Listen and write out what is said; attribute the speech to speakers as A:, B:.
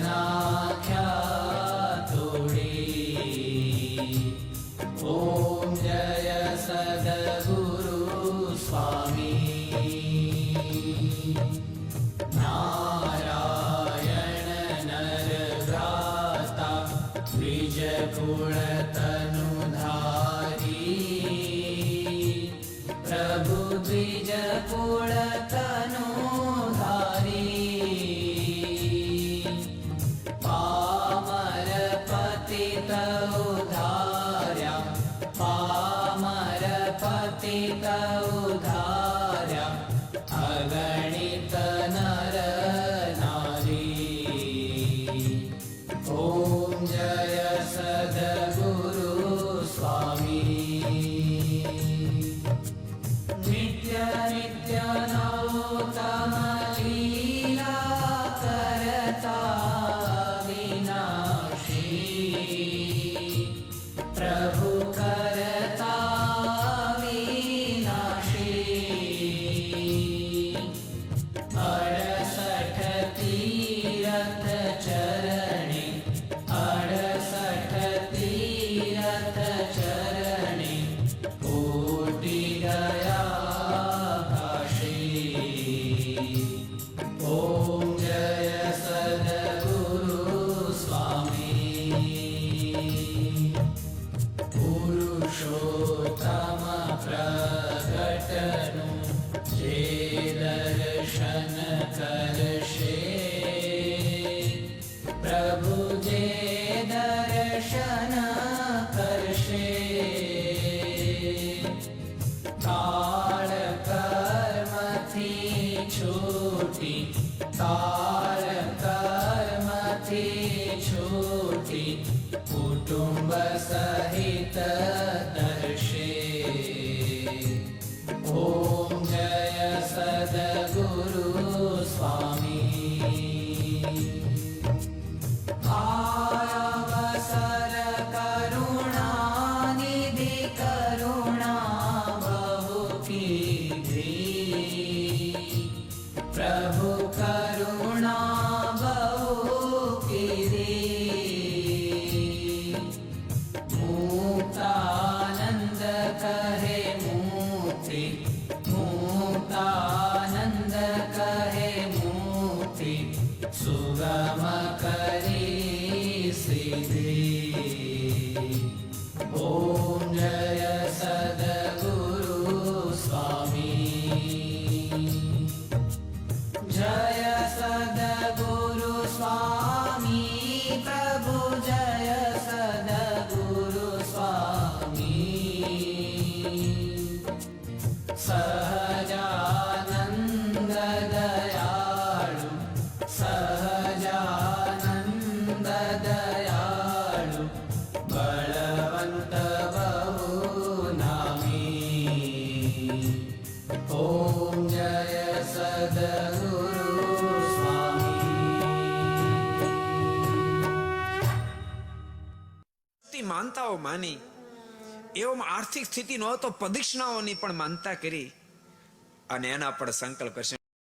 A: નાખ્યા તોડી. ઓમ જય સદગુરુ સ્વામી. નારાયણ નરભ્રાતા દ્વિજ કુળ તનુધારી. પ્રભુ દ્વિજ કુળ તનુધારી. પામર પતિત ઉધાર્યા. પામર પતિત ઉધાર્યા. અગણિત નર નારી. ઓમ જય સદગુરુ સ્વામી. નિત્ય નિત્ય નૌતમ લીલા કરતા વિનાશી. પ્રભુ કરતા વિનાશી. 68 તીરથ ચરણે. 68 તીરથ ચરણે. કોટી ગયા કાશી. ઓમ જય સદગુરુ સ્વામી. પુરુષોત્તમ પ્રગટનું જે દર્શન કરશે. પ્રભુ જે દર્શન કરશે. કાળ કર્મથી છૂટી. કાળ કર્મથી છૂટી. કુટુંબ સહિત દર્શે. ઓમ જય સદગુરુ સ્વામી. અવસર કરુણા નિધિ કરુણા બહુ કીધી. પ્રભુ કરુણા બહુ કીધી. મુક્તાનંદ કહે મુક્તિ. મુક્તાનંદ કહે મુક્તિ. સુગમ કરી સિદ્ધિ. ઓમ જય સદગુરુ સ્વામી. જય સદગુરુ સ્વામી. પ્રભુ જય સદગુરુ સ્વામી. સહજાનંદ દયાળુ. સહજાનંદ દયાળુ. બળવંત બહુ નામી. ઓમ જય સદગુરુ સ્વામી.
B: માનતાઓ માની. એવામાં આર્થિક સ્થિતિ ન તો પ્રદક્ષિણાઓની પણ માનતા કરી અને એના પર સંકલ્પ કરશે.